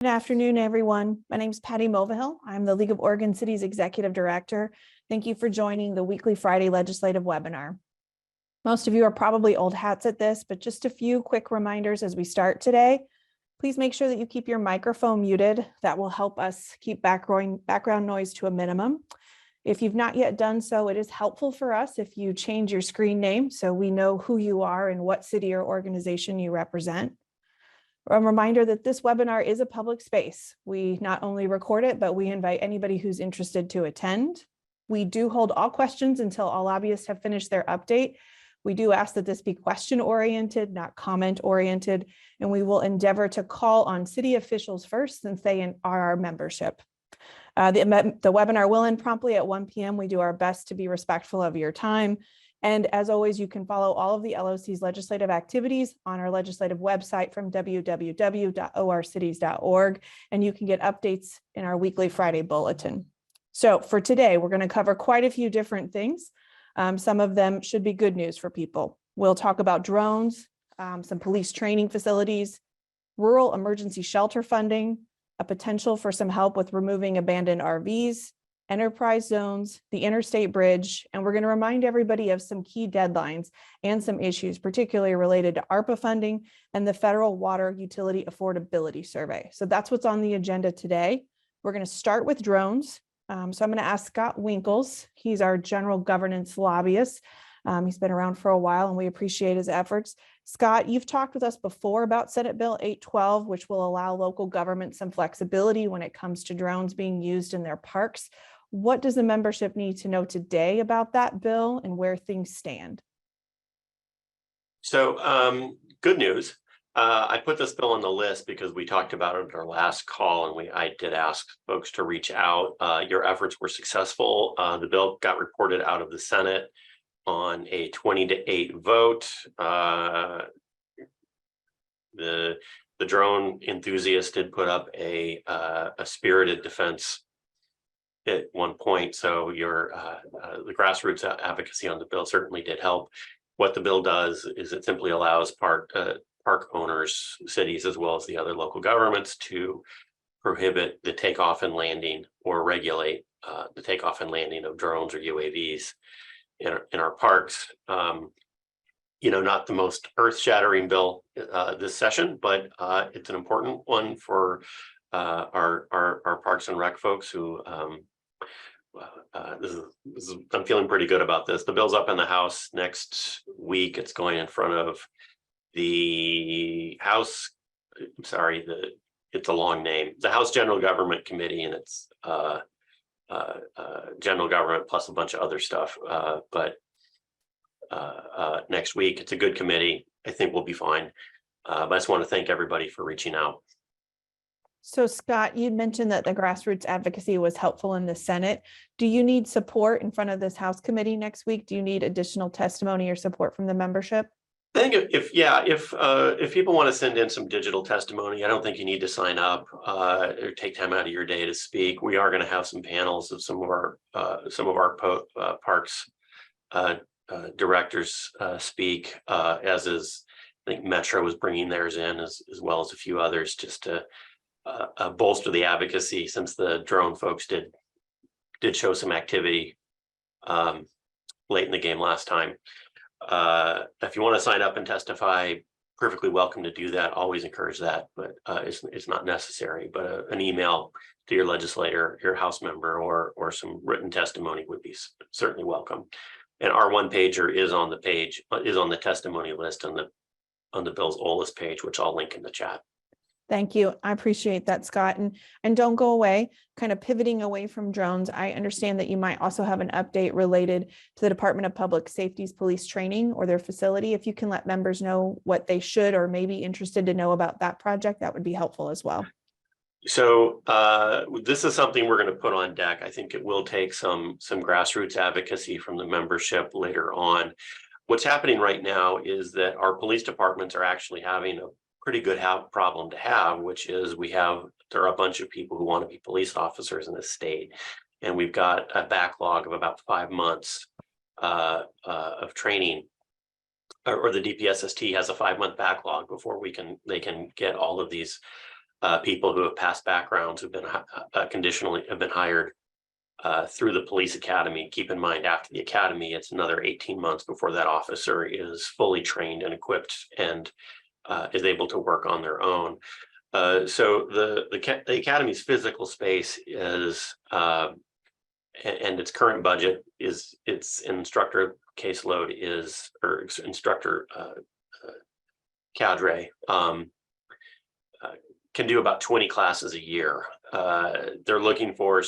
Good afternoon, everyone. My name is Patty Mulvihill. I'm the League of Oregon Cities Executive Director. Thank you for joining the weekly Friday legislative webinar. Most of you are probably old hats at this, but just a few quick reminders as we start today. Please make sure that you keep your microphone muted. That will help us keep background noise to a minimum. If you've not yet done so, it is helpful for us if you change your screen name so we know who you are and what city or organization you represent. A reminder that this webinar is a public space. We not only record it, but we invite anybody who's interested to attend. We do hold all questions until all lobbyists have finished their update. We do ask that this be question-oriented, not comment-oriented, and we will endeavor to call on city officials first since they are our membership. The webinar will end promptly at 1 p.m. We do our best to be respectful of your time. And as always, you can follow all of the LOC's legislative activities on our legislative website from www.orcities.org, and you can get updates in our weekly Friday bulletin. So for today, we're going to cover quite a few different things. Some of them should be good news for people. We'll talk about drones, some police training facilities, rural emergency shelter funding, a potential for some help with removing abandoned RVs, enterprise zones, the interstate bridge, and we're going to remind everybody of some key deadlines and some issues, particularly related to ARPA funding and the Federal Water Utility Affordability Survey. So that's what's on the agenda today. We're going to start with drones. So I'm going to ask Scott Winkles. He's our general governance lobbyist. He's been around for a while and we appreciate his efforts. Scott, you've talked with us before about Senate Bill 812, which will allow local government some flexibility when it comes to drones being used in their parks. What does the membership need to know today about that bill and where things stand? So good news. I put this bill on the list because we talked about it at our last call and I did ask folks to reach out. Your efforts were successful. The bill got reported out of the Senate on a 20-8 vote. The drone enthusiast did put up a spirited defense at one point, so the grassroots advocacy on the bill certainly did help. What the bill does is it simply allows park owners, cities, as well as the other local governments to prohibit the takeoff and landing or regulate the takeoff and landing of drones or UAVs in our parks. Not the most earth-shattering bill this session, but it's an important one for our Parks and Rec folks who I'm feeling pretty good about this. The bill's up in the House next week. It's going in front of the House. It's a long name. The House General Government Committee, and it's general government plus a bunch of other stuff. But next week, it's a good committee. I think we'll be fine. But I just want to thank everybody for reaching out. So Scott, you mentioned that the grassroots advocacy was helpful in the Senate. Do you need support in front of this House committee next week? Do you need additional testimony or support from the membership? I think if people want to send in some digital testimony, I don't think you need to sign up or take time out of your day to speak. We are going to have some panels of some of our parks directors speak, as is, I think Metro is bringing theirs in as well as a few others, just to bolster the advocacy, since the drone folks did show some activity late in the game last time. If you want to sign up and testify, perfectly welcome to do that. Always encourage that, but it's not necessary. But an email to your legislator, your House member, or some written testimony would be certainly welcome. And our one pager is on the testimony list on the bill's OLS page, which I'll link in the chat. Thank you. I appreciate that, Scott. And don't go away, kind of pivoting away from drones. I understand that you might also have an update related to the Department of Public Safety's police training or their facility. If you can let members know what they should or may be interested to know about that project, that would be helpful as well. So this is something we're going to put on deck. I think it will take some grassroots advocacy from the membership later on. What's happening right now is that our police departments are actually having a pretty good problem to have, which is there are a bunch of people who want to be police officers in this state, and we've got a backlog of about 5 months of training, or the DPSST has a 5-month backlog before they can get all of these people who have passed backgrounds have been conditionally have been hired through the police academy. Keep in mind, after the academy, it's another 18 months before that officer is fully trained and equipped and is able to work on their own. So the academy's physical space is and its current budget is its instructor caseload is, or instructor cadre can do about 20 classes a year. They're looking for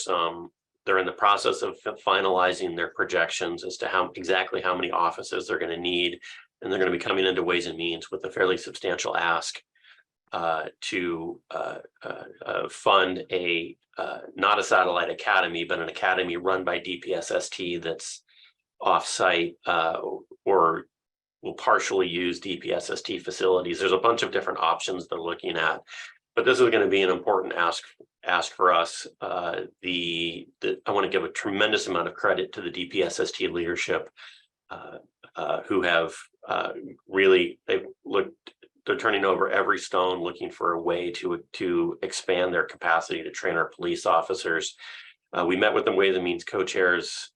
they're in the process of finalizing their projections as to exactly how many offices they're going to need. And they're going to be coming into Ways and Means with a fairly substantial ask to fund not a satellite academy, but an academy run by DPSST that's offsite or will partially use DPSST facilities. There's a bunch of different options they're looking at, but this is going to be an important ask for us. I want to give a tremendous amount of credit to the DPSST leadership who have they're turning over every stone looking for a way to expand their capacity to train our police officers. We met with the Ways and Means co-chairs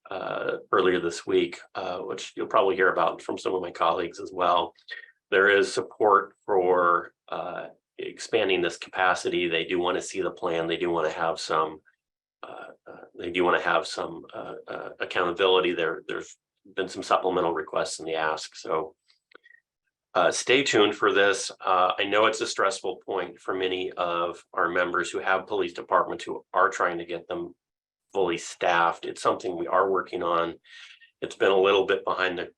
earlier this week, which you'll probably hear about from some of my colleagues as well. There is support for expanding this capacity. They do want to see the plan. They do want to have some accountability. There's been some supplemental requests in the ask. So stay tuned for this. I know it's a stressful point for many of our members who have police departments who are trying to get them fully staffed. It's something we are working on. It's been a little bit behind it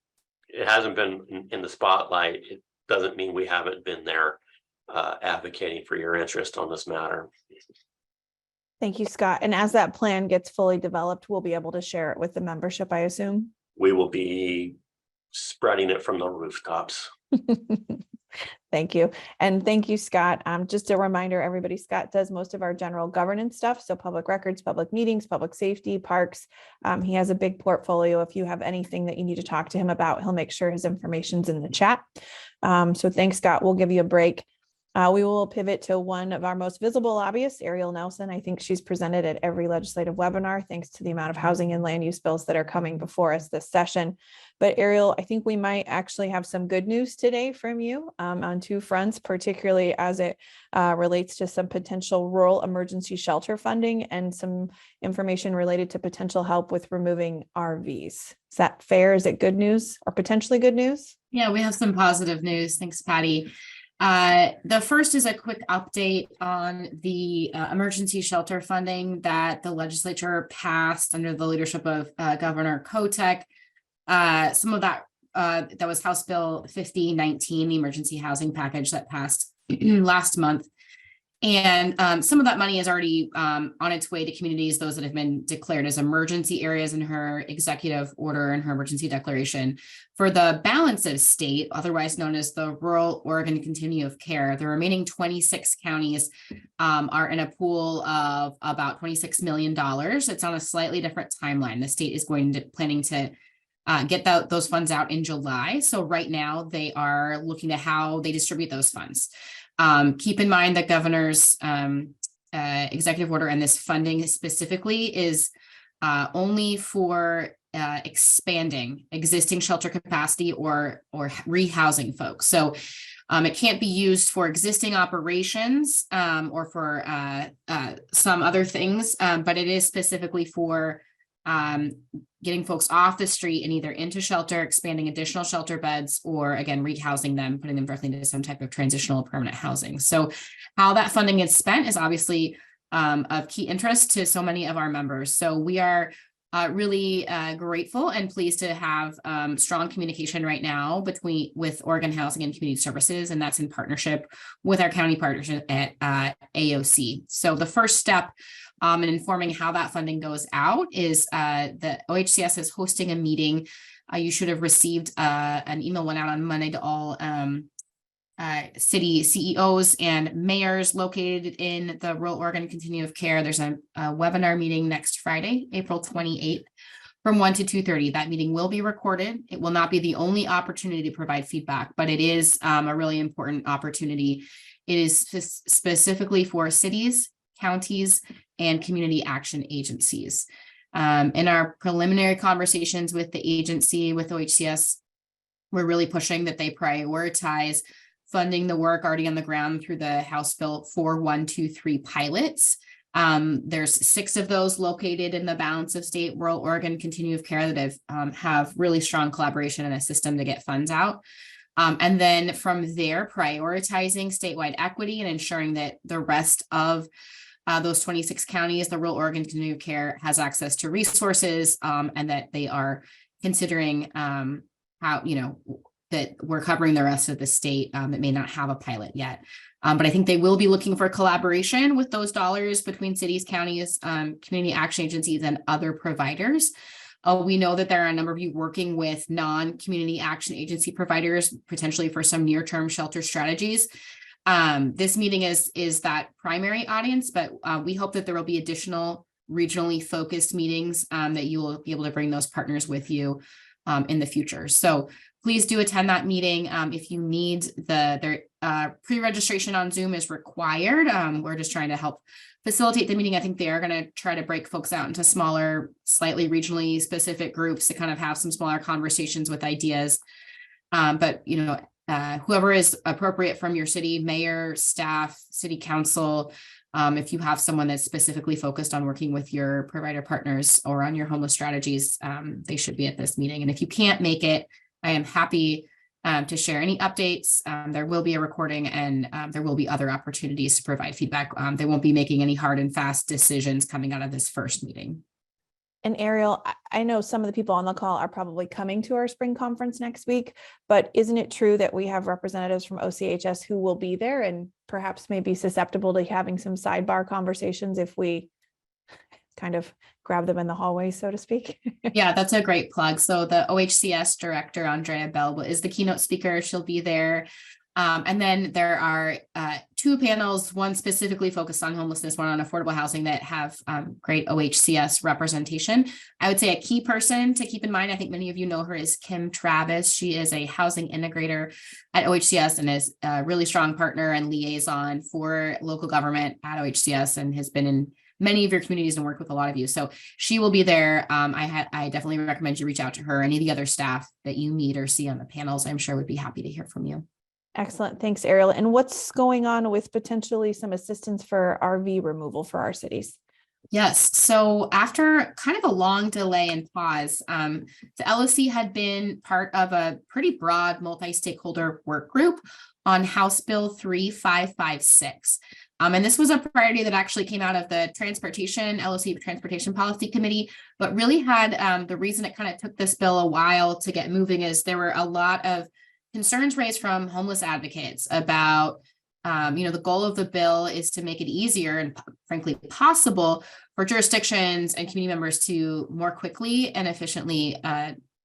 hasn't been in the spotlight. It doesn't mean we haven't been there advocating for your interest on this matter. Thank you, Scott. And as that plan gets fully developed, we'll be able to share it with the membership, I assume. We will be spreading it from the rooftops. Thank you. And thank you, Scott. Just a reminder, everybody, Scott does most of our general governance stuff. So public records, public meetings, public safety, parks. He has a big portfolio. If you have anything that you need to talk to him about, he'll make sure his information's in the chat. So thanks, Scott. We'll give you a break. We will pivot to one of our most visible lobbyists, Ariel Nelson. I think she's presented at every legislative webinar, thanks to the amount of housing and land use bills that are coming before us this session. But Ariel, I think we might actually have some good news today from you on two fronts, particularly as it relates to some potential rural emergency shelter funding and some information related to potential help with removing RVs. Is that fair? Is it good news or potentially good news? Yeah, we have some positive news. Thanks, Patty. The first is a quick update on the emergency shelter funding that the legislature passed under the leadership of Governor Kotek. Some of that was House Bill 5019, the emergency housing package that passed last month. And some of that money is already on its way to communities, those that have been declared as emergency areas in her executive order and her emergency declaration. For the balance of state, otherwise known as the Rural Oregon Continuum of Care, the remaining 26 counties are in a pool of about $26 million. It's on a slightly different timeline. The state is planning to get those funds out in July. So right now they are looking at how they distribute those funds. Keep in mind that governor's executive order and this funding specifically is only for expanding existing shelter capacity or rehousing folks. So it can't be used for existing operations or for some other things, but it is specifically for getting folks off the street and either into shelter, expanding additional shelter beds, or again, rehousing them, putting them directly into some type of transitional permanent housing. So how that funding is spent is obviously of key interest to so many of our members. So we are really grateful and pleased to have strong communication right now with Oregon Housing and Community Services, and that's in partnership with our county partnership at AOC. So the first step in informing how that funding goes out is the OHCS is hosting a meeting. You should have received an email went out on Monday to all city CEOs and mayors located in the Rural Oregon Continuum of Care. There's a webinar meeting next Friday, April 28th from 1 to 2:30. That meeting will be recorded. It will not be the only opportunity to provide feedback, but it is a really important opportunity It is specifically for cities, counties, and community action agencies. In our preliminary conversations with the agency, with OHCS, we're really pushing that they prioritize funding the work already on the ground through the House Bill 4123 pilots. There's 6 of those located in the balance of state, rural Oregon continuum of care that have really strong collaboration and a system to get funds out. And then from there, prioritizing statewide equity and ensuring that the rest of those 26 counties, the rural Oregon continuum of care has access to resources, and that they are considering how, that we're covering the rest of the state that may not have a pilot yet. But I think they will be looking for collaboration with those dollars between cities, counties, community action agencies, and other providers. We know that there are a number of you working with non-community action agency providers, potentially for some near-term shelter strategies. This meeting is that primary audience, but we hope that there will be additional regionally focused meetings that you will be able to bring those partners with you in the future. So please do attend that meeting. If you need the pre-registration on Zoom is required. We're just trying to help facilitate the meeting. I think they are going to try to break folks out into smaller, slightly regionally specific groups to kind of have some smaller conversations with ideas. But whoever is appropriate from your city, mayor, staff, city council, if you have someone that's specifically focused on working with your provider partners or on your homeless strategies, they should be at this meeting. And if you can't make it, I am happy to share any updates. There will be a recording, and there will be other opportunities to provide feedback. They won't be making any hard and fast decisions coming out of this first meeting. And Ariel, I know some of the people on the call are probably coming to our spring conference next week, but isn't it true that we have representatives from OCHS who will be there and perhaps may be susceptible to having some sidebar conversations if we kind of grab them in the hallway, so to speak? Yeah, that's a great plug. So the OHCS director, Andrea Bell, is the keynote speaker. She'll be there. And then there are 2 panels, one specifically focused on homelessness, one on affordable housing, that have great OHCS representation. I would say a key person to keep in mind, I think many of you know her, is Kim Travis. She is a housing integrator at OHCS and is a really strong partner and liaison for local government at OHCS and has been in many of your communities and worked with a lot of you. So she will be there. I definitely recommend you reach out to her. Any of the other staff that you meet or see on the panels, I'm sure would be happy to hear from you. Excellent. Thanks, Ariel. And what's going on with potentially some assistance for RV removal for our cities? Yes. So after kind of a long delay and pause, the LOC had been part of a pretty broad multi-stakeholder work group on House Bill 3556. And this was a priority that actually came out of the LOC Transportation Policy Committee, but really had the reason it kind of took this bill a while to get moving is there were a lot of concerns raised from homeless advocates about, the goal of the bill is to make it easier and frankly possible for jurisdictions and community members to more quickly and efficiently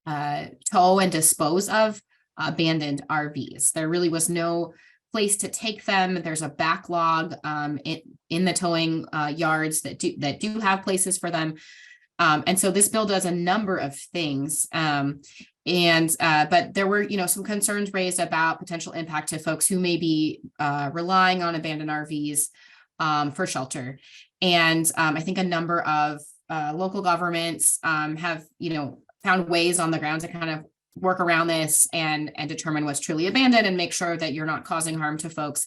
tow and dispose of abandoned RVs. There really was no place to take them. There's a backlog in the towing yards that do have places for them. And so this bill does a number of things. But there were, some concerns raised about potential impact to folks who may be relying on abandoned RVs for shelter. And I think a number of local governments have, found ways on the ground to kind of work around this and determine what's truly abandoned and make sure that you're not causing harm to folks.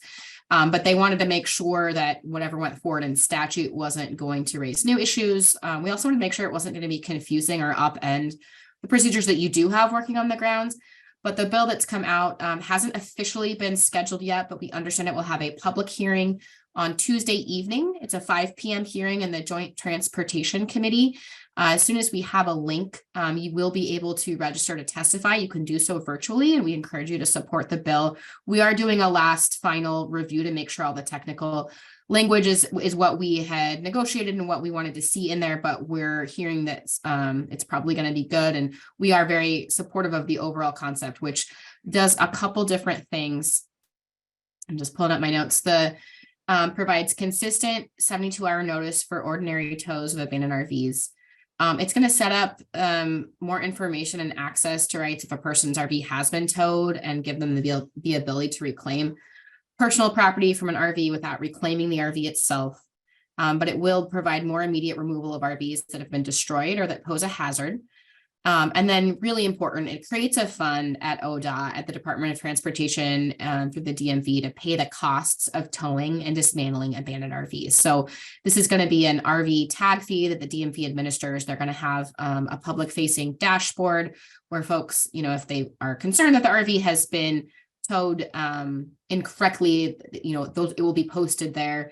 But they wanted to make sure that whatever went forward in statute wasn't going to raise new issues. We also wanted to make sure it wasn't going to be confusing or upend the procedures that you do have working on the grounds. But the bill that's come out hasn't officially been scheduled yet, but we understand it will have a public hearing on Tuesday evening. It's a 5 p.m. hearing in the Joint Transportation Committee. As soon as we have a link, you will be able to register to testify. You can do so virtually, and we encourage you to support the bill. We are doing a last final review to make sure all the technical language is what we had negotiated and what we wanted to see in there, but we're hearing that it's probably going to be good. And we are very supportive of the overall concept, which does a couple different things. I'm just pulling up my notes. Provides consistent 72-hour notice for ordinary tows of abandoned RVs. It's going to set up more information and access to rights if a person's RV has been towed and give them the ability to reclaim personal property from an RV without reclaiming the RV itself. But it will provide more immediate removal of RVs that have been destroyed or that pose a hazard. And then really important, it creates a fund at ODOT, at the Department of Transportation, through the DMV to pay the costs of towing and dismantling abandoned RVs. So this is going to be an RV tag fee that the DMV administers. They're going to have a public facing dashboard where folks, if they are concerned that the RV has been towed incorrectly, it will be posted there.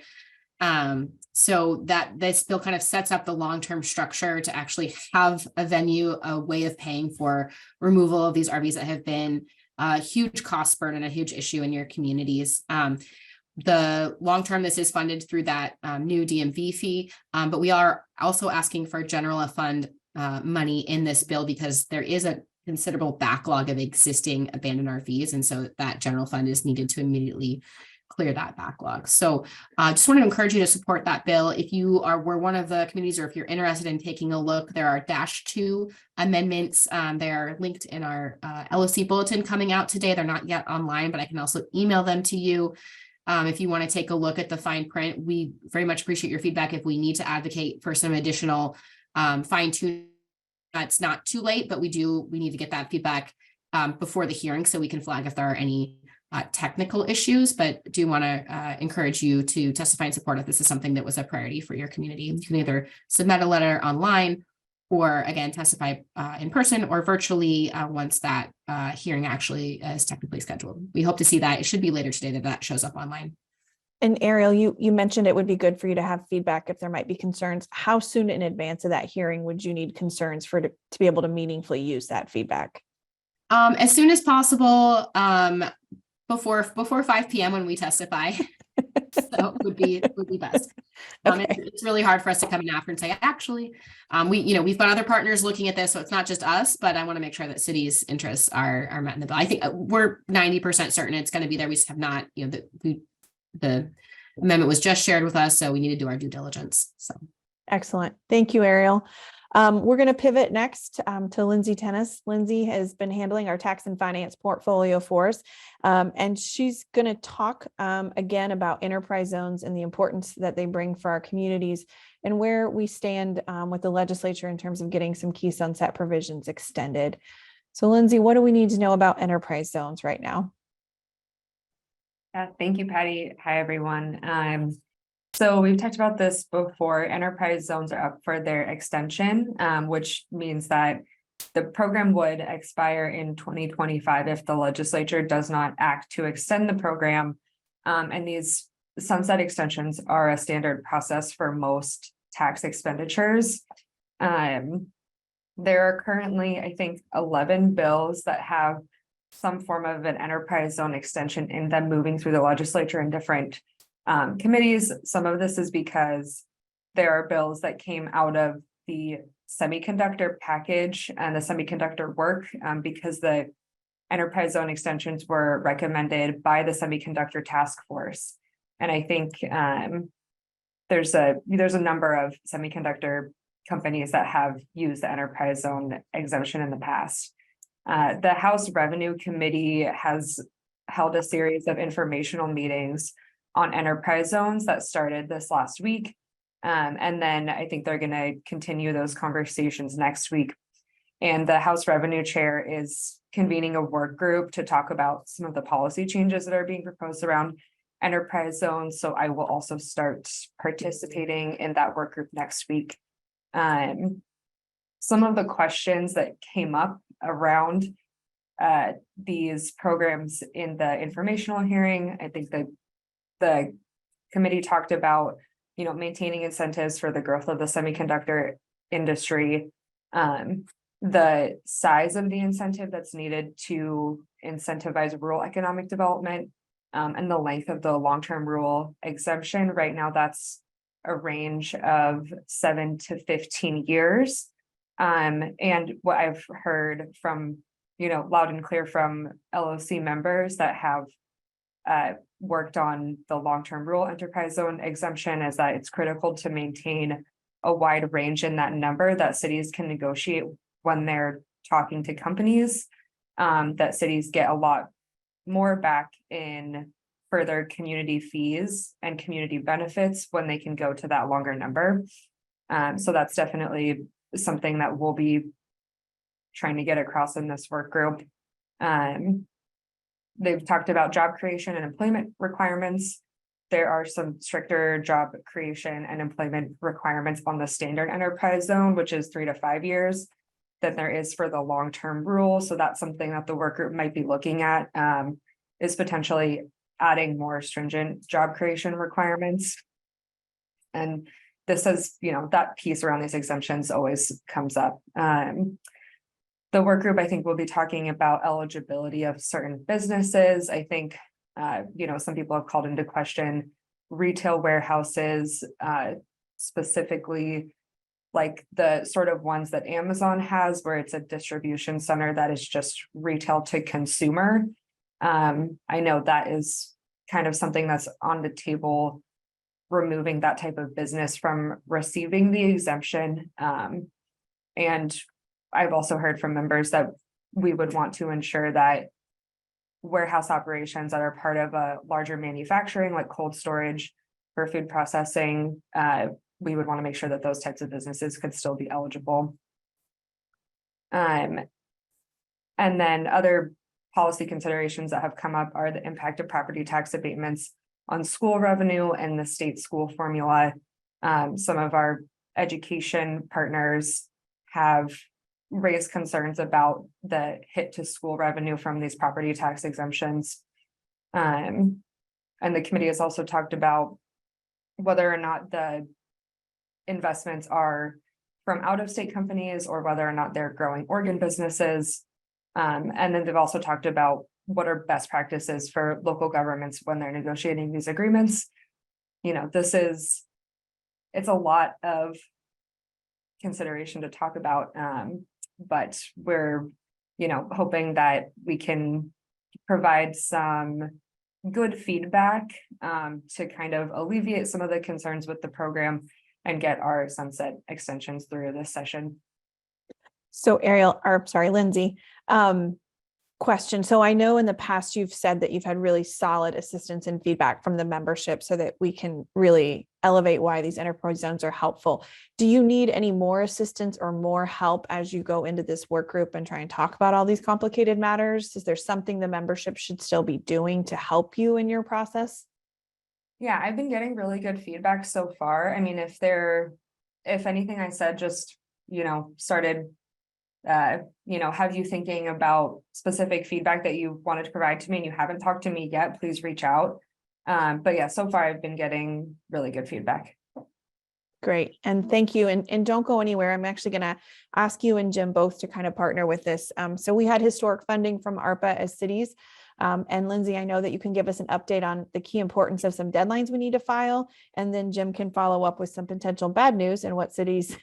So that this bill kind of sets up the long-term structure to actually have a venue, a way of paying for removal of these RVs that have been a huge cost burden, a huge issue in your communities. The long-term, this is funded through that new DMV fee, but we are also asking for general fund money in this bill because there is a considerable backlog of existing abandoned RVs. And so that general fund is needed to immediately clear that backlog. So just want to encourage you to support that bill. If you were one of the communities, or if you're interested in taking a look, there are -2 amendments. They are linked in our LOC bulletin coming out today. They're not yet online, but I can also email them to you. If you want to take a look at the fine print, we very much appreciate your feedback. If we need to advocate for some additional fine tuning, it's not too late, but we need to get that feedback before the hearing so we can flag if there are any technical issues, but do want to encourage you to testify in support if this is something that was a priority for your community. You can either submit a letter online or again, testify in person or virtually once that hearing actually is technically scheduled. We hope to see that. It should be later today that shows up online. And Ariel, you mentioned it would be good for you to have feedback if there might be concerns. How soon in advance of that hearing would you need concerns to be able to meaningfully use that feedback? As soon as possible, before 5 p.m. when we testify. So would be best. Okay. It's really hard for us to come in after and say, actually, we've got other partners looking at this, so it's not just us, but I want to make sure that cities' interests are met in the bill. I think we're 90% certain it's going to be there. We just have not, the amendment was just shared with us, so we need to do our due diligence. So excellent. Thank you, Ariel. We're going to pivot next to Lindsay Tennis. Lindsay has been handling our tax and finance portfolio for us, and she's going to talk again about enterprise zones and the importance that they bring for our communities and where we stand with the legislature in terms of getting some key sunset provisions extended. So Lindsay, what do we need to know about enterprise zones right now? Thank you, Patty. Hi, everyone. So we've talked about this before. Enterprise zones are up for their extension, which means that the program would expire in 2025 if the legislature does not act to extend the program. And these sunset extensions are a standard process for most tax expenditures. There are currently, I think, 11 bills that have some form of an enterprise zone extension in them moving through the legislature in different committees. Some of this is because there are bills that came out of the semiconductor package and the semiconductor work because the enterprise zone extensions were recommended by the semiconductor task force. And I think there's a number of semiconductor companies that have used the enterprise zone exemption in the past. The House Revenue Committee has held a series of informational meetings on enterprise zones that started this last week. And then I think they're going to continue those conversations next week. And the House Revenue Chair is convening a work group to talk about some of the policy changes that are being proposed around enterprise zones. So I will also start participating in that work group next week. Some of the questions that came up around these programs in the informational hearing, I think that the committee talked about, maintaining incentives for the growth of the semiconductor industry, the size of the incentive that's needed to incentivize rural economic development, and the length of the long-term rural exemption. Right now, that's a range of 7 to 15 years. And what I've heard from, loud and clear from LOC members that have worked on the long-term rural enterprise zone exemption is that it's critical to maintain a wide range in that number that cities can negotiate when they're talking to companies, that cities get a lot more back in for their community fees and community benefits when they can go to that longer number. So that's definitely something that we'll be trying to get across in this work group. They've talked about job creation and employment requirements. There are some stricter job creation and employment requirements on the standard enterprise zone, which is 3 to 5 years, than there is for the long-term rule. So that's something that the work group might be looking at, is potentially adding more stringent job creation requirements. And this is, that piece around these exemptions always comes up. The work group, I think, will be talking about eligibility of certain businesses. I think, some people have called into question retail warehouses, specifically like the sort of ones that Amazon has, where it's a distribution center that is just retail to consumer. I know that is kind of something that's on the table, removing that type of business from receiving the exemption. And I've also heard from members that we would want to ensure that warehouse operations that are part of a larger manufacturing, like cold storage for food processing, we would want to make sure that those types of businesses could still be eligible. And then other policy considerations that have come up are the impact of property tax abatements on school revenue and the state school formula. Some of our education partners have raised concerns about the hit to school revenue from these property tax exemptions. And the committee has also talked about whether or not the investments are from out-of-state companies or whether or not they're growing Oregon businesses. And then they've also talked about what are best practices for local governments when they're negotiating these agreements. It's a lot of consideration to talk about, but we're, hoping that we can provide some good feedback to kind of alleviate some of the concerns with the program and get our sunset extensions through this session. So Lindsay, question. So I know in the past you've said that you've had really solid assistance and feedback from the membership so that we can really elevate why these enterprise zones are helpful. Do you need any more assistance or more help as you go into this work group and try and talk about all these complicated matters? Is there something the membership should still be doing to help you in your process? Yeah, I've been getting really good feedback so far. I mean, if anything I said just, started have you thinking about specific feedback that you wanted to provide to me and you haven't talked to me yet, please reach out. But yeah, so far I've been getting really good feedback. Great. And thank you. And don't go anywhere. I'm actually going to ask you and Jim both to kind of partner with this. So we had historic funding from ARPA as cities. And Lindsay, I know that you can give us an update on the key importance of some deadlines we need to file. And then Jim can follow up with some potential bad news and what cities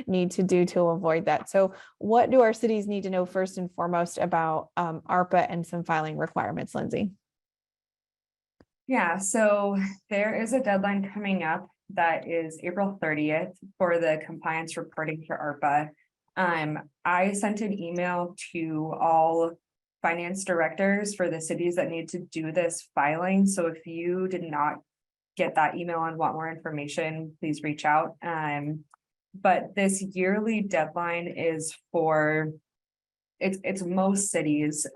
need to do to avoid that. So what do our cities need to know first and foremost about ARPA and some filing requirements, Lindsay? Yeah, so there is a deadline coming up that is April 30th for the compliance reporting for ARPA. I sent an email to all finance directors for the cities that need to do this filing. So if you did not get that email and want more information, please reach out. But this yearly deadline is for it's most cities.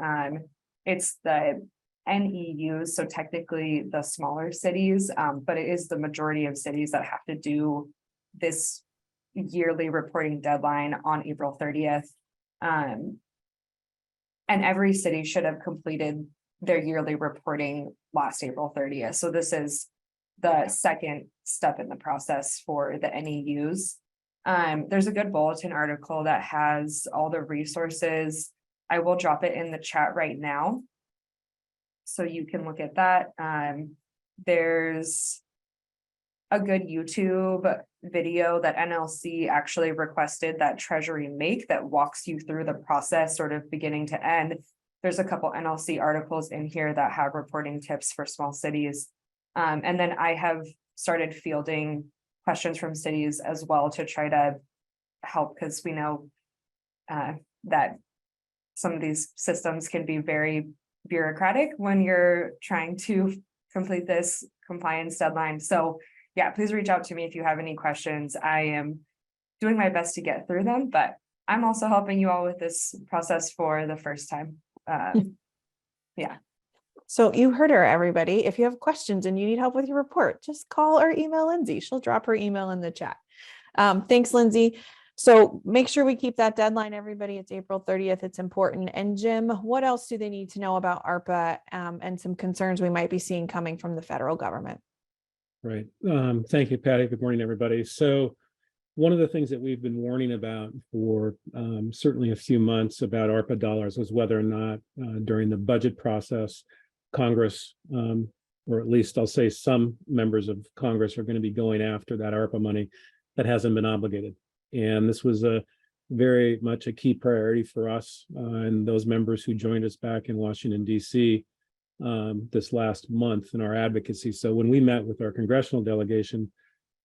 It's the NEUs, so technically the smaller cities, but it is the majority of cities that have to do this yearly reporting deadline on April 30th. And every city should have completed their yearly reporting last April 30th. So this is the second step in the process for the NEUs. There's a good bulletin article that has all the resources. I will drop it in the chat right now, so you can look at that. There's a good YouTube video that NLC actually requested that Treasury make that walks you through the process sort of beginning to end. There's a couple NLC articles in here that have reporting tips for small cities. And then I have started fielding questions from cities as well to try to help, because we know that some of these systems can be very bureaucratic when you're trying to complete this compliance deadline. So yeah, please reach out to me if you have any questions. I am doing my best to get through them, but I'm also helping you all with this process for the first time. Yeah. So you heard her, everybody. If you have questions and you need help with your report, just call or email Lindsay. She'll drop her email in the chat. Thanks, Lindsay. So make sure we keep that deadline, everybody. It's April 30th. It's important. And Jim, what else do they need to know about ARPA and some concerns we might be seeing coming from the federal government? Right. Thank you, Patty. Good morning, everybody. So one of the things that we've been warning about for certainly a few months about ARPA dollars was whether or not during the budget process, Congress, or at least I'll say some members of Congress, are going to be going after that ARPA money that hasn't been obligated. And this was a very much a key priority for us and those members who joined us back in Washington, D.C. This last month in our advocacy. So when we met with our congressional delegation,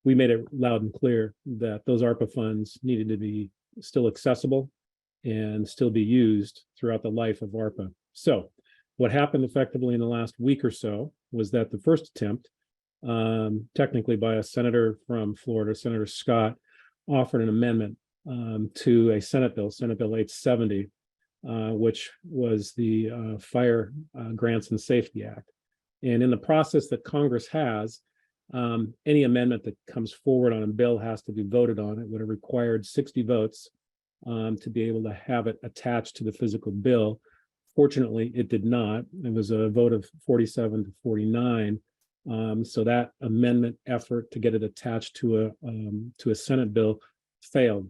we made it loud and clear that those ARPA funds needed to be still accessible and still be used throughout the life of ARPA. So what happened effectively in the last week or so was that the first attempt, technically by a senator from Florida, Senator Scott, offered an amendment to a Senate Bill 870, which was the Fire Grants and Safety Act. And in the process that Congress has, any amendment that comes forward on a bill has to be voted on. It would have required 60 votes to be able to have it attached to the physical bill. Fortunately, it did not. It was a vote of 47 to 49. So that amendment effort to get it attached to a Senate bill failed.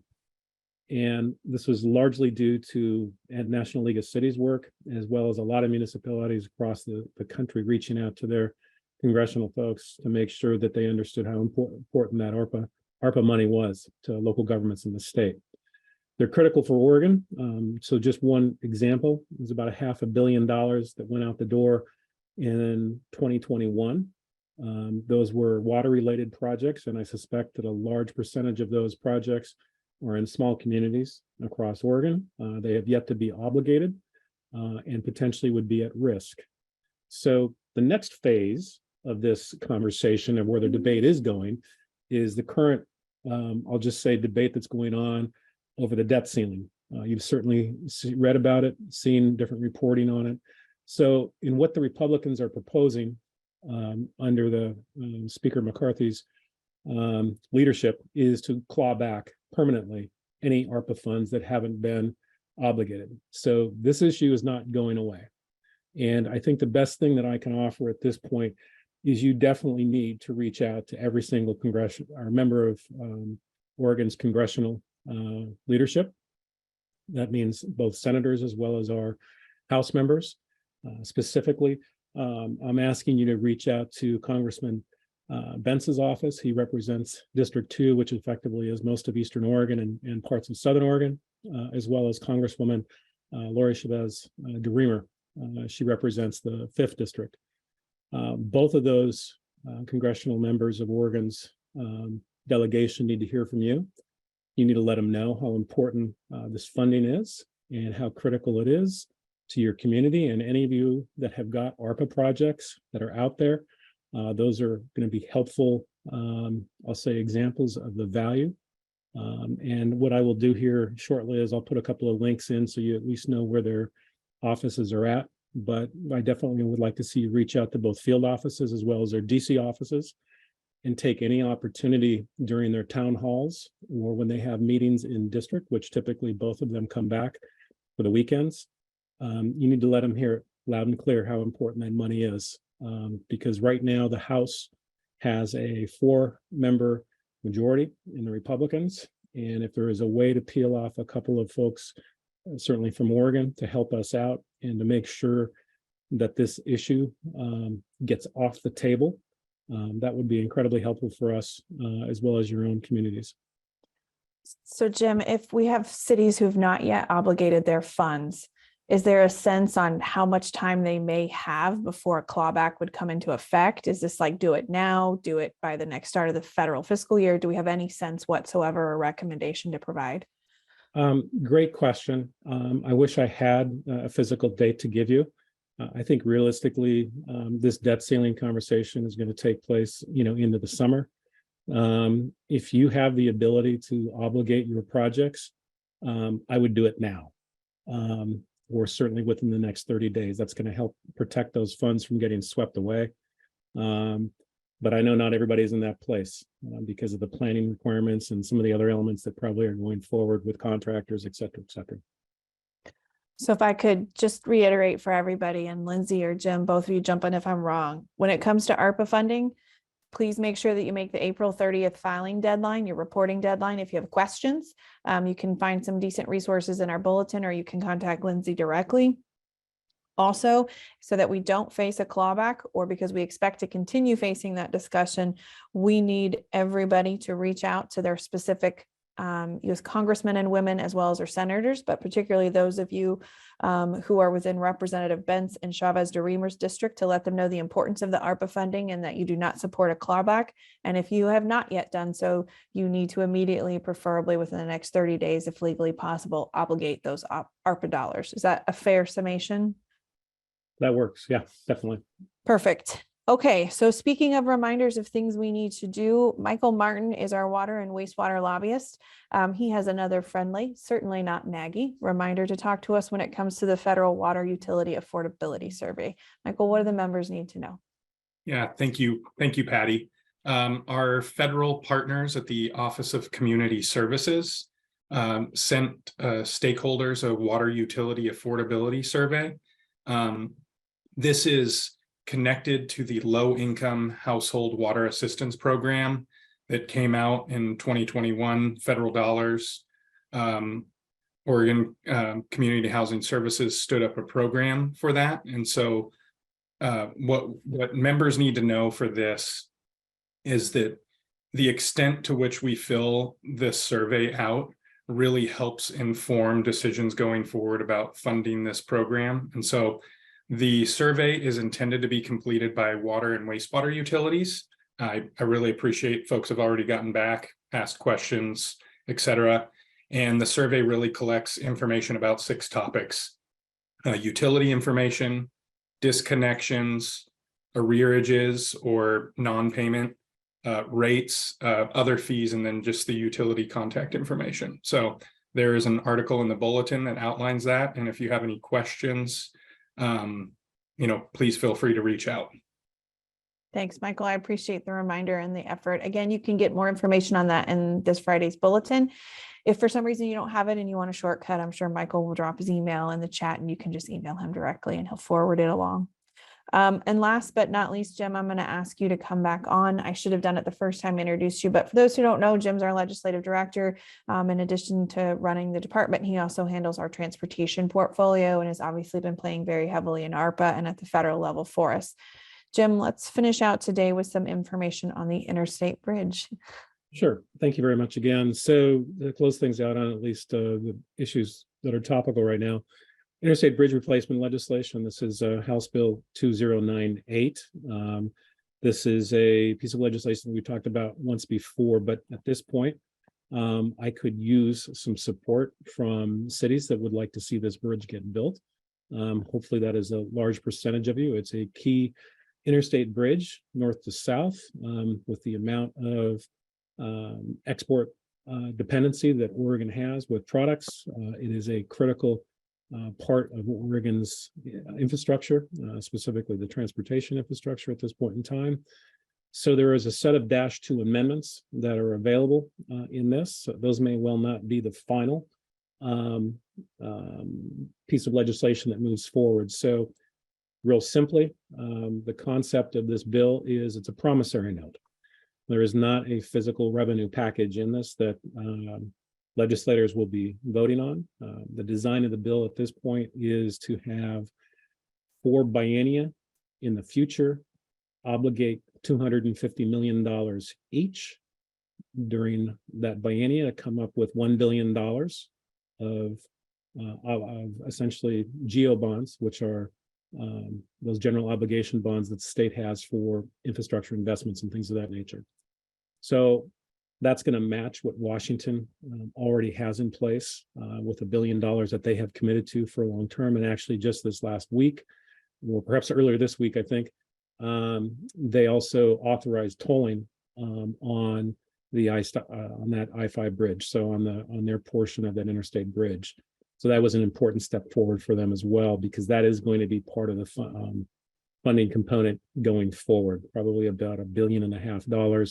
And this was largely due to National League of Cities work, as well as a lot of municipalities across the country reaching out to their congressional folks to make sure that they understood how important that ARPA money was to local governments in the state. They're critical for Oregon. So just one example is about $500 million that went out the door in 2021. Those were water-related projects, and I suspect that a large percentage of those projects are in small communities across Oregon. They have yet to be obligated and potentially would be at risk. So the next phase of this conversation and where the debate is going is the current, I'll just say, debate that's going on over the debt ceiling. You've certainly read about it, seen different reporting on it. So in what the Republicans are proposing under the Speaker McCarthy's leadership is to claw back permanently any ARPA funds that haven't been obligated. So this issue is not going away. And I think the best thing that I can offer at this point is you definitely need to reach out to every single member of Oregon's congressional leadership. That means both senators as well as our House members. Specifically, I'm asking you to reach out to Congressman Bence's office. He represents District 2, which effectively is most of Eastern Oregon and parts of Southern Oregon, as well as Congresswoman Lori Chavez DeReamer. She represents the 5th District. Both of those congressional members of Oregon's delegation need to hear from you. You need to let them know how important this funding is and how critical it is to your community. And any of you that have got ARPA projects that are out there, those are going to be helpful, I'll say, examples of the value. And what I will do here shortly is I'll put a couple of links in so you at least know where their offices are at. But I definitely would like to see you reach out to both field offices as well as their DC offices and take any opportunity during their town halls or when they have meetings in district, which typically both of them come back for the weekends. You need to let them hear it loud and clear how important that money is. Because right now the House has a 4-member majority in the Republicans. And if there is a way to peel off a couple of folks, certainly from Oregon, to help us out and to make sure that this issue gets off the table, that would be incredibly helpful for us as well as your own communities. So Jim, if we have cities who have not yet obligated their funds, is there a sense on how much time they may have before a clawback would come into effect? Is this like do it now, do it by the next start of the federal fiscal year? Do we have any sense whatsoever or recommendation to provide? Great question. I wish I had a physical date to give you. I think realistically, this debt ceiling conversation is going to take place, into the summer. If you have the ability to obligate your projects, I would do it now, or certainly within the next 30 days. That's going to help protect those funds from getting swept away. But I know not everybody's in that place because of the planning requirements and some of the other elements that probably are going forward with contractors, et cetera, et cetera. So if I could just reiterate for everybody, and Lindsay or Jim, both of you jump in if I'm wrong. When it comes to ARPA funding, please make sure that you make the April 30th filing deadline, your reporting deadline. If you have questions, you can find some decent resources in our bulletin, or you can contact Lindsay directly. Also, so that we don't face a clawback, or because we expect to continue facing that discussion, we need everybody to reach out to their specific U.S. congressmen and women, as well as our senators, but particularly those of you who are within Representative Bentz and Chavez DeRemer's district, to let them know the importance of the ARPA funding and that you do not support a clawback. And if you have not yet done so, you need to immediately, preferably within the next 30 days, if legally possible, obligate those ARPA dollars. Is that a fair summation? That works. Yeah, definitely. Perfect. Okay, so speaking of reminders of things we need to do, Michael Martin is our water and wastewater lobbyist. He has another friendly, certainly not naggy, reminder to talk to us when it comes to the Federal Water Utility Affordability Survey. Michael, what do the members need to know? Yeah, thank you. Thank you, Patty. Our federal partners at the Office of Community Services sent stakeholders a water utility affordability survey. This is connected to the low-income household water assistance program that came out in 2021, federal dollars. Oregon Community Housing Services stood up a program for that. And so what members need to know for this is that the extent to which we fill this survey out really helps inform decisions going forward about funding this program. And so the survey is intended to be completed by water and wastewater utilities. I really appreciate folks have already gotten back, asked questions, et cetera. And the survey really collects information about 6 topics: utility information, disconnections, arrearages or non-payment, rates, other fees, and then just the utility contact information. So there is an article in the bulletin that outlines that. And if you have any questions, please feel free to reach out. Thanks, Michael. I appreciate the reminder and the effort. Again, you can get more information on that in this Friday's bulletin. If for some reason you don't have it and you want a shortcut, I'm sure Michael will drop his email in the chat and you can just email him directly and he'll forward it along. And last but not least, Jim, I'm going to ask you to come back on. I should have done it the first time I introduced you, but for those who don't know, Jim's our legislative director. In addition to running the department, he also handles our transportation portfolio and has obviously been playing very heavily in ARPA and at the federal level for us. Jim, let's finish out today with some information on the interstate bridge. Sure. Thank you very much again. So to close things out on at least the issues that are topical right now, interstate bridge replacement legislation. This is House Bill 2098. This is a piece of legislation we talked about once before, but at this point, I could use some support from cities that would like to see this bridge get built. Hopefully that is a large percentage of you. It's a key interstate bridge north to south with the amount of export dependency that Oregon has with products. It is a critical part of Oregon's infrastructure, specifically the transportation infrastructure at this point in time. So there is a set of -2 amendments that are available in this. So those may well not be the final piece of legislation that moves forward. So real simply, the concept of this bill is it's a promissory note. There is not a physical revenue package in this that legislators will be voting on. The design of the bill at this point is to have 4 biennia in the future obligate $250 million each during that biennia to come up with $1 billion of essentially GEO bonds, which are those general obligation bonds that the state has for infrastructure investments and things of that nature. So that's going to match what Washington already has in place with $1 billion that they have committed to for a long term. And actually just this last week, or perhaps earlier this week, I think, they also authorized tolling on the on that I-5 bridge, so on their portion of that interstate bridge. So that was an important step forward for them as well, because that is going to be part of the funding component going forward, probably about $1.5 billion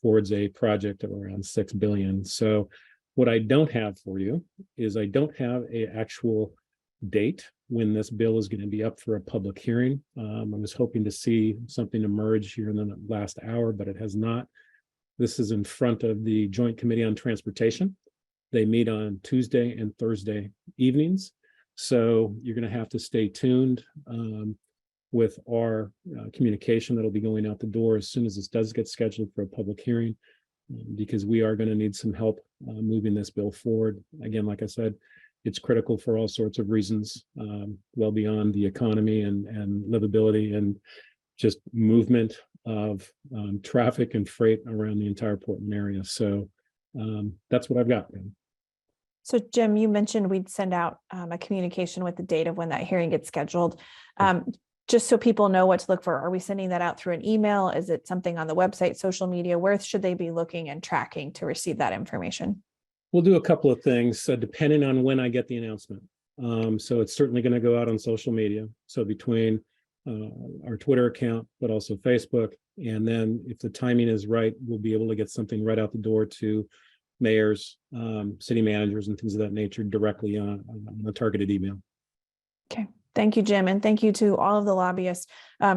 towards a project of around $6 billion. So what I don't have for you is I don't have an actual date when this bill is going to be up for a public hearing. I was hoping to see something emerge here in the last hour, but it has not. This is in front of the Joint Committee on Transportation. They meet on Tuesday and Thursday evenings. So you're going to have to stay tuned with our communication that'll be going out the door as soon as this does get scheduled for a public hearing, because we are going to need some help moving this bill forward. Again, like I said, it's critical for all sorts of reasons, well beyond the economy and livability and just movement of traffic and freight around the entire Portland area. So that's what I've got. So Jim, you mentioned we'd send out a communication with the date of when that hearing gets scheduled. Just so people know what to look for, are we sending that out through an email? Is it something on the website, social media? Where should they be looking and tracking to receive that information? We'll do a couple of things depending on when I get the announcement. So it's certainly going to go out on social media. So between our Twitter account, but also Facebook. And then if the timing is right, we'll be able to get something right out the door to mayors, city managers, and things of that nature directly on a targeted email. Okay. Thank you, Jim. And thank you to all of the lobbyists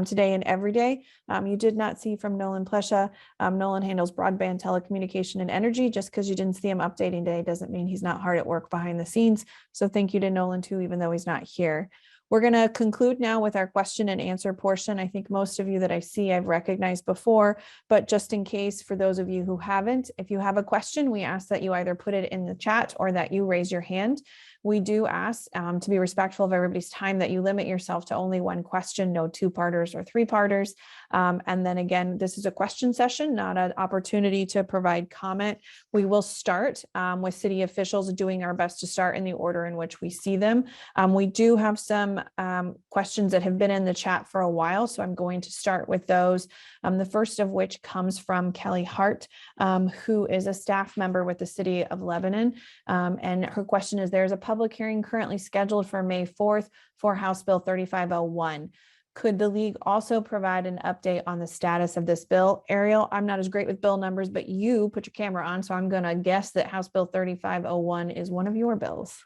today and every day. You did not see from Nolan Plesha. Nolan handles broadband, telecommunication, and energy. Just because you didn't see him updating today doesn't mean he's not hard at work behind the scenes. So thank you to Nolan too, even though he's not here. We're going to conclude now with our question and answer portion. I think most of you that I see I've recognized before, but just in case for those of you who haven't, if you have a question, we ask that you either put it in the chat or that you raise your hand. We do ask to be respectful of everybody's time that you limit yourself to only one question, no two-parters or three-parters. And then again, this is a question session, not an opportunity to provide comment. We will start with city officials, doing our best to start in the order in which we see them. We do have some questions that have been in the chat for a while, so I'm going to start with those. The first of which comes from Kelly Hart, who is a staff member with the City of Lebanon. And her question is, there's a public hearing currently scheduled for May 4th for House Bill 3501. Could the league also provide an update on the status of this bill? Ariel, I'm not as great with bill numbers, but you put your camera on, so I'm going to guess that House Bill 3501 is one of your bills.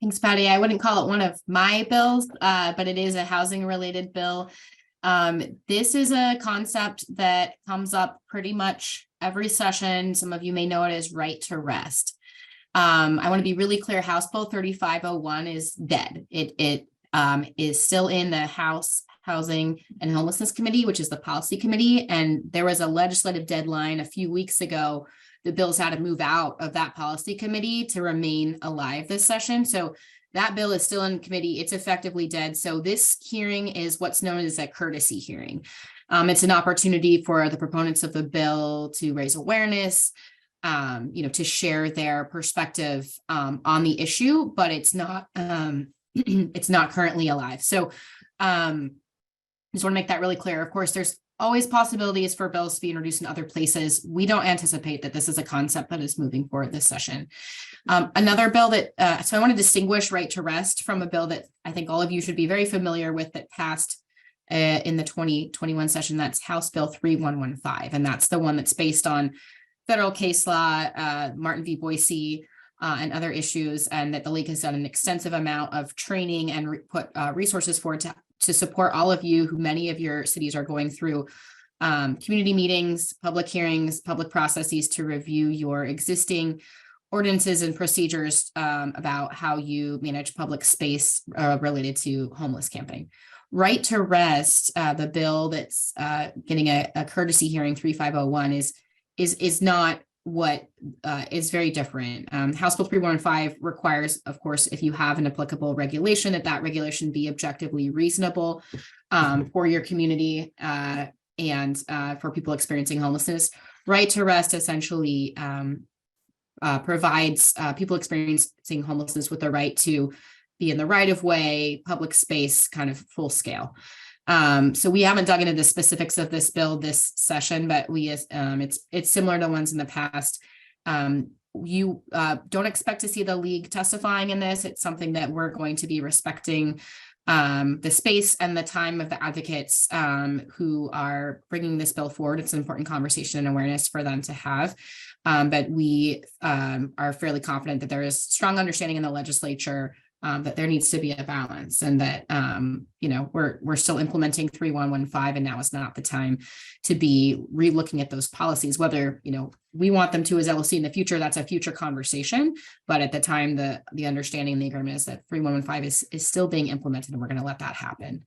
Thanks, Patty. I wouldn't call it one of my bills, but it is a housing related bill. This is a concept that comes up pretty much every session. Some of you may know it as right to rest. I want to be really clear. House Bill 3501 is dead. It is still in the House Housing and Homelessness Committee, which is the policy committee. And there was a legislative deadline a few weeks ago. The bills had to move out of that policy committee to remain alive this session. So that bill is still in committee. It's effectively dead. So this hearing is what's known as a courtesy hearing. It's an opportunity for the proponents of the bill to raise awareness, to share their perspective on the issue, but it's not it's not currently alive. So just want to make that really clear. Of course, there's always possibilities for bills to be introduced in other places. We don't anticipate that this is a concept that is moving forward this session. Another bill that, so I want to distinguish right to rest from a bill that I think all of you should be very familiar with that passed in the 2021 session. That's House Bill 3115. And that's the one that's based on federal case law, Martin v. Boise, and other issues, and that the league has done an extensive amount of training and put resources forward to support all of you who many of your cities are going through community meetings, public hearings, public processes to review your existing ordinances and procedures about how you manage public space related to homeless camping. Right to rest, the bill that's getting a courtesy hearing 3501 is not what is very different. House Bill 3115 requires, of course, if you have an applicable regulation, that regulation be objectively reasonable for your community and for people experiencing homelessness. Right to rest essentially provides people experiencing homelessness with the right to be in the right of way, public space, kind of full scale. So we haven't dug into the specifics of this bill this session, but it's similar to ones in the past. You don't expect to see the league testifying in this. It's something that we're going to be respecting the space and the time of the advocates who are bringing this bill forward. It's an important conversation and awareness for them to have. But we are fairly confident that there is strong understanding in the legislature that there needs to be a balance, and that we're still implementing 3115, and now is not the time to be re-looking at those policies. Whether we want them to as LLC in the future, that's a future conversation. But at the time, the understanding in the agreement is that 3115 is still being implemented, and we're going to let that happen.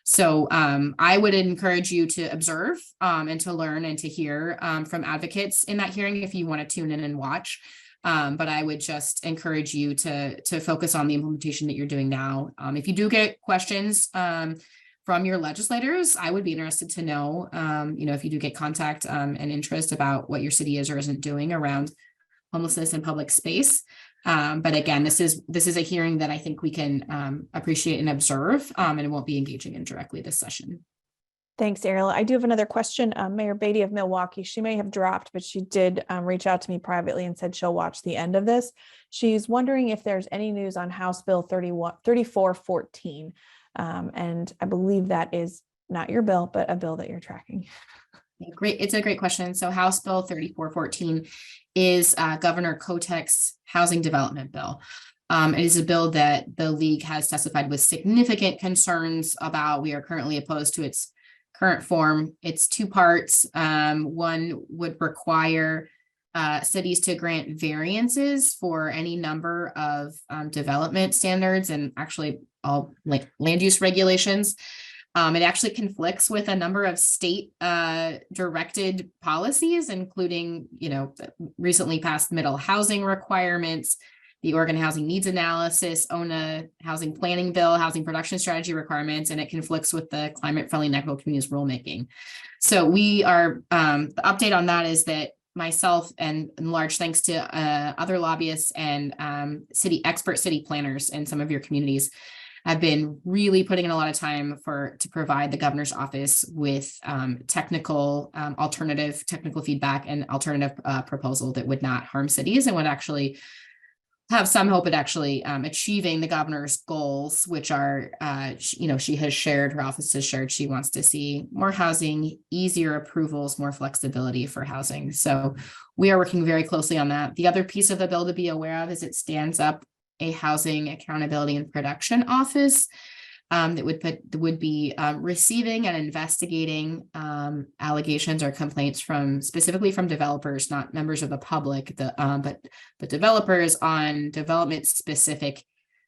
So I would encourage you to observe and to learn and to hear from advocates in that hearing if you want to tune in and watch. But I would just encourage you to focus on the implementation that you're doing now. If you do get questions from your legislators, I would be interested to know, if you do get contact and interest about what your city is or isn't doing around homelessness and public space. But again, this is a hearing that I think we can appreciate and observe, and it won't be engaging in directly this session. Thanks, Ariel. I do have another question. Mayor Beatty of Milwaukee, she may have dropped, but she did reach out to me privately and said she'll watch the end of this. She's wondering if there's any news on House Bill 3414. And I believe that is not your bill, but a bill that you're tracking. Great. It's a great question. So House Bill 3414 is Governor Kotek's housing development bill. It is a bill that the league has testified with significant concerns about. We are currently opposed to its current form. It's two parts. One would require cities to grant variances for any number of development standards and actually all land use regulations. It actually conflicts with a number of state directed policies, including, recently passed middle housing requirements, the Oregon Housing Needs Analysis, ONA housing planning bill, housing production strategy requirements, and it conflicts with the climate friendly and equitable communities rulemaking. So we are, the update on that is that myself and large thanks to other lobbyists and expert city planners in some of your communities have been really putting in a lot of time to provide the governor's office with technical feedback and alternative proposal that would not harm cities and would actually have some hope at actually achieving the governor's goals, which are, she has shared, her office has shared, she wants to see more housing, easier approvals, more flexibility for housing. So we are working very closely on that. The other piece of the bill to be aware of is it stands up a housing accountability and production office that would be receiving and investigating allegations or complaints specifically from developers, not members of the public, but developers on development specific,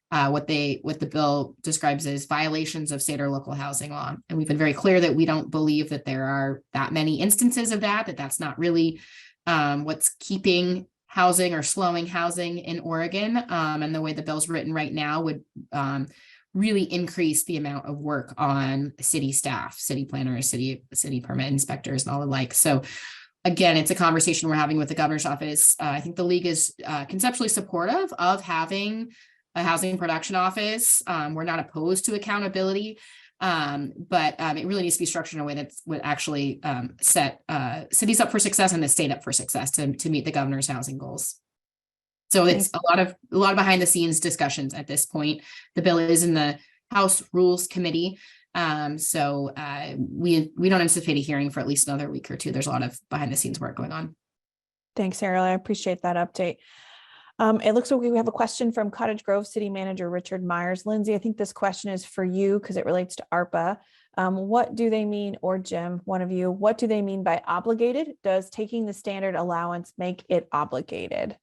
what the bill describes as violations of state or local housing law. And we've been very clear that we don't believe that there are that many instances of that's not really what's keeping housing or slowing housing in Oregon. And the way the bill's written right now would really increase the amount of work on city staff, city planners, city permit inspectors, and all the like. So again, it's a conversation we're having with the governor's office. I think the league is conceptually supportive of having a housing production office. We're not opposed to accountability, but it really needs to be structured in a way that would actually set cities up for success and the state up for success to meet the governor's housing goals. So it's a lot of behind the scenes discussions at this point. The bill is in the House Rules Committee. So we don't anticipate a hearing for at least another week or two. There's a lot of behind the scenes work going on. Thanks, Ariel. I appreciate that update. It looks like we have a question from Cottage Grove City Manager Richard Myers. Lindsay, I think this question is for you because it relates to ARPA. What do they mean, or Jim, one of you, what do they mean by obligated? Does taking the standard allowance make it obligated?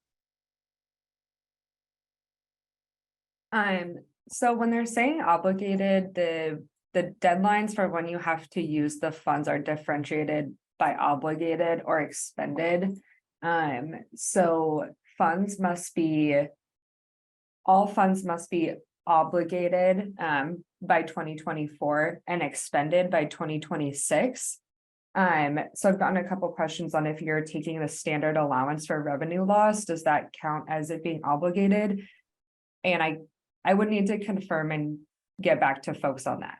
So when they're saying obligated, the deadlines for when you have to use the funds are differentiated by obligated or expended. So all funds must be obligated by 2024 and expended by 2026. So I've gotten a couple questions on if you're taking the standard allowance for revenue loss, does that count as it being obligated? And I would need to confirm and get back to folks on that.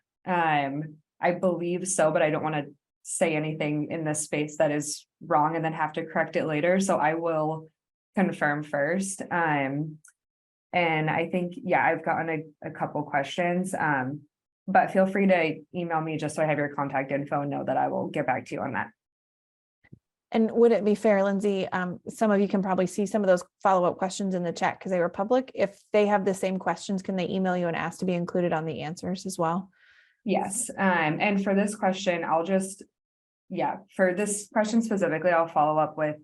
I believe so, but I don't want to say anything in this space that is wrong and then have to correct it later. So I will confirm first. And I think, yeah, I've gotten a couple questions. But feel free to email me just so I have your contact info and know that I will get back to you on that. And would it be fair, Lindsay, some of you can probably see some of those follow-up questions in the chat because they were public. If they have the same questions, can they email you and ask to be included on the answers as well? Yes. And for this question, for this question specifically, I'll follow up with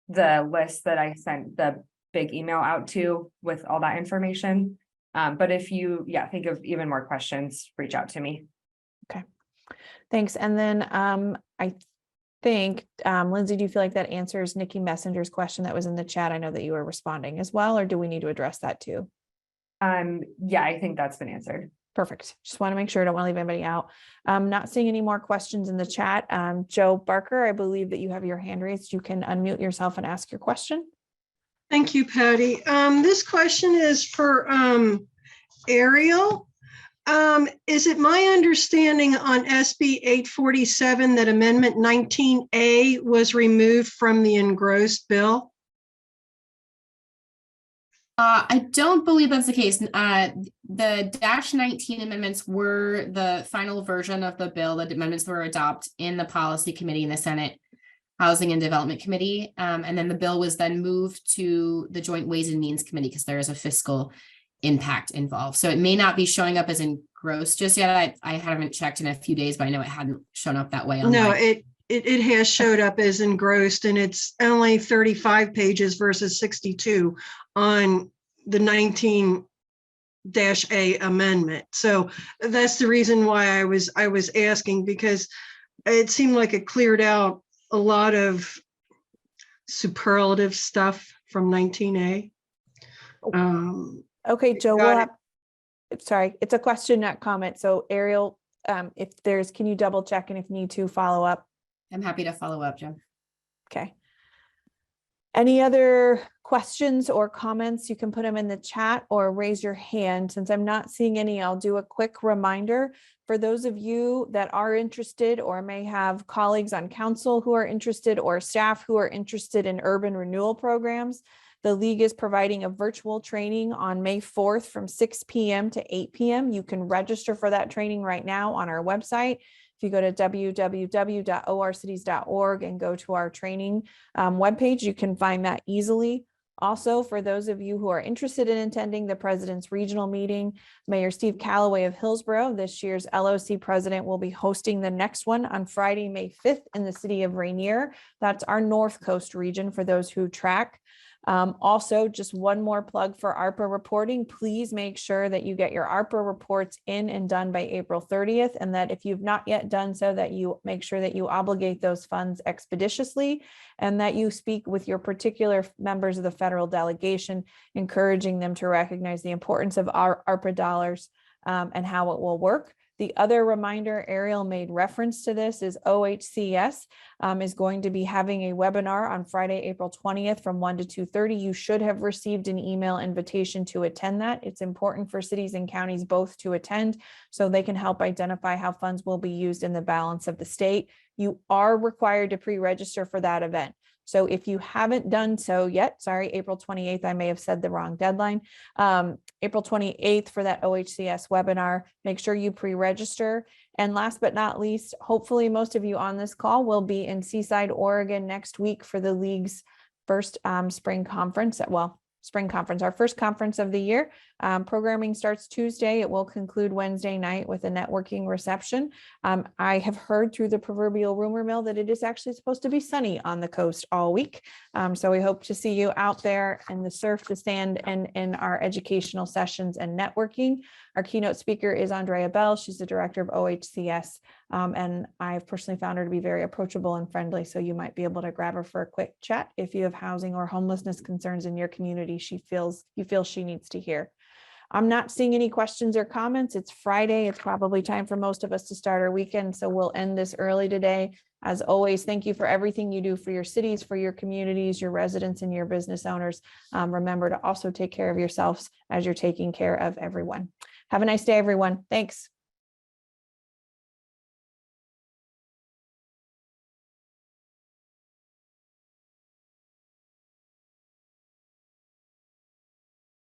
the list that I sent the big email out to with all that information. But if you, think of even more questions, reach out to me. Okay, thanks. And then I think, Lindsay, do you feel like that answers Nikki Messenger's question that was in the chat? I know that you were responding as well, or do we need to address that too? I think that's been answered. Perfect. Just want to make sure I don't want to leave anybody out. Not seeing any more questions in the chat. Joe Barker, I believe that you have your hand raised. You can unmute yourself and ask your question. Thank you, Patty. This question is for Ariel. Is it my understanding on SB 847 that Amendment 19A was removed from the engrossed bill? I don't believe that's the case. The -19 amendments were the final version of the bill. The amendments were adopted in the Policy Committee in the Senate Housing and Development Committee. And then the bill was then moved to the Joint Ways and Means Committee because there is a fiscal impact involved. So it may not be showing up as engrossed just yet. I haven't checked in a few days, but I know it hadn't shown up that way. No, it has showed up as engrossed, and it's only 35 pages versus 62 on the 19-A amendment. So that's the reason why I was asking, because it seemed like it cleared out a lot of superlative stuff from 19A. Okay, Joe, sorry, it's a question, not comment. So Ariel, can you double check, and if need to follow up? I'm happy to follow up, Joe. Okay. Any other questions or comments? You can put them in the chat or raise your hand. Since I'm not seeing any, I'll do a quick reminder for those of you that are interested or may have colleagues on council who are interested or staff who are interested in urban renewal programs. The League is providing a virtual training on May 4th from 6 p.m. to 8 p.m. You can register for that training right now on our website. If you go to www.orcities.org and go to our training webpage, you can find that easily. Also, for those of you who are interested in attending the President's Regional Meeting, Mayor Steve Calloway of Hillsborough, this year's LOC president, will be hosting the next one on Friday, May 5th in the city of Rainier. That's our North Coast region for those who track. Also, just one more plug for ARPA reporting. Please make sure that you get your ARPA reports in and done by April 30th, and that if you've not yet done so, that you make sure that you obligate those funds expeditiously, and that you speak with your particular members of the federal delegation, encouraging them to recognize the importance of our ARPA dollars and how it will work. The other reminder, Ariel made reference to this, is OHCS is going to be having a webinar on Friday, April 20th from 1 to 2:30. You should have received an email invitation to attend that. It's important for cities and counties both to attend so they can help identify how funds will be used in the balance of the state. You are required to pre-register for that event. So if you haven't done so yet, sorry, April 28th, I may have said the wrong deadline. April 28th for that OHCS webinar, make sure you pre-register. And last but not least, hopefully most of you on this call will be in Seaside, Oregon next week for the League's first spring conference. Our first conference of the year. Programming starts Tuesday. It will conclude Wednesday night with a networking reception. I have heard through the proverbial rumor mill that it is actually supposed to be sunny on the coast all week. So we hope to see you out there in the surf, the sand, and in our educational sessions and networking. Our keynote speaker is Andrea Bell. She's the director of OHCS. And I've personally found her to be very approachable and friendly. So you might be able to grab her for a quick chat if you have housing or homelessness concerns in your community you feel she needs to hear. I'm not seeing any questions or comments. It's Friday. It's probably time for most of us to start our weekend, so we'll end this early today. As always, thank you for everything you do for your cities, for your communities, your residents, and your business owners. Remember to also take care of yourselves as you're taking care of everyone. Have a nice day, everyone. Thanks.